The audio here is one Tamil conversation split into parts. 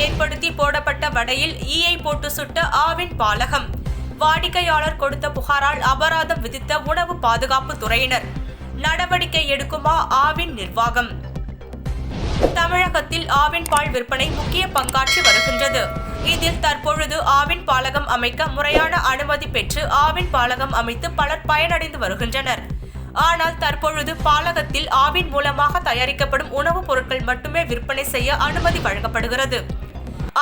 ஏற்படுத்தி போடப்பட்ட வடையில் ஈயை போட்டு சுட்ட ஆவின் பாலகம். வாடிக்கையாளர் கொடுத்த புகாரால் அபராதம் விதித்த உணவு பாதுகாப்பு துறையினர். நடவடிக்கை எடுக்குமா ஆவின் நிர்வாகம்? தமிழகத்தில் ஆவின் பால் விற்பனை முக்கிய பங்காற்றி வருகின்றது. இதில் தற்பொழுது ஆவின் பாலகம் அமைக்க முறையான அனுமதி பெற்று ஆவின் பாலகம் அமைத்து பலர் பயனடைந்து வருகின்றனர். ஆனால் தற்பொழுது பாலகத்தில் ஆவின் மூலமாக தயாரிக்கப்படும் உணவுப் பொருட்கள் மட்டுமே விற்பனை செய்ய அனுமதி வழங்கப்படுகிறது.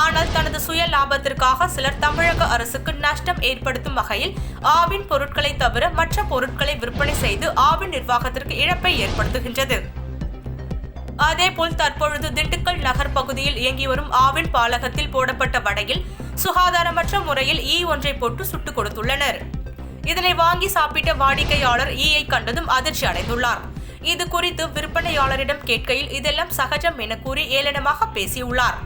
ஆனால் தனது சுய லாபத்திற்காக சிலர் தமிழக அரசுக்கு நஷ்டம் ஏற்படுத்தும் வகையில் ஆவின் பொருட்களை தவிர மற்ற பொருட்களை விற்பனை செய்து ஆவின் நிர்வாகத்திற்கு இழப்பை ஏற்படுத்துகின்றது. அதேபோல் தற்பொழுது திண்டுக்கல் நகர் பகுதியில் இயங்கி வரும் ஆவின் பாலகத்தில் போடப்பட்ட வடையில் சுகாதாரமற்ற முறையில் ஈ ஒன்றை போட்டு சுட்டுக் கொடுத்துள்ளனர். இதனை வாங்கி சாப்பிட்ட வாடிக்கையாளர் ஈயை கண்டதும் அதிர்ச்சி அடைந்துள்ளார். இது குறித்து விற்பனையாளரிடம் கேட்கையில் இதெல்லாம் சகஜம் என கூறி ஏளனமாக பேசியுள்ளார்.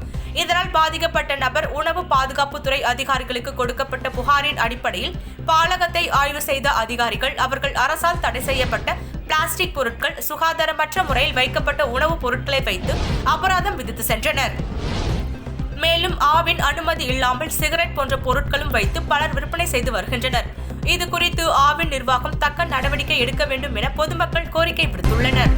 இதனால் பாதிக்கப்பட்ட நபர் உணவு பாதுகாப்புத்துறை அதிகாரிகளுக்கு கொடுக்கப்பட்ட புகாரின் அடிப்படையில் பாலகத்தை ஆய்வு செய்த அதிகாரிகள் அவர்கள் அரசால் தடை செய்யப்பட்ட பிளாஸ்டிக் பொருட்கள், சுகாதாரமற்ற முறையில் வைக்கப்பட்ட உணவுப் பொருட்களை வைத்து அபராதம் விதித்து சென்றனர். மேலும் ஆவின் அனுமதி இல்லாமல் சிகரெட் போன்ற பொருட்களும் வைத்து பலர் விற்பனை செய்து வருகின்றனர். இது குறித்து ஆவின் நிர்வாகம் தக்க நடவடிக்கை எடுக்க வேண்டும் என பொதுமக்கள் கோரிக்கை விடுத்துள்ளனர்.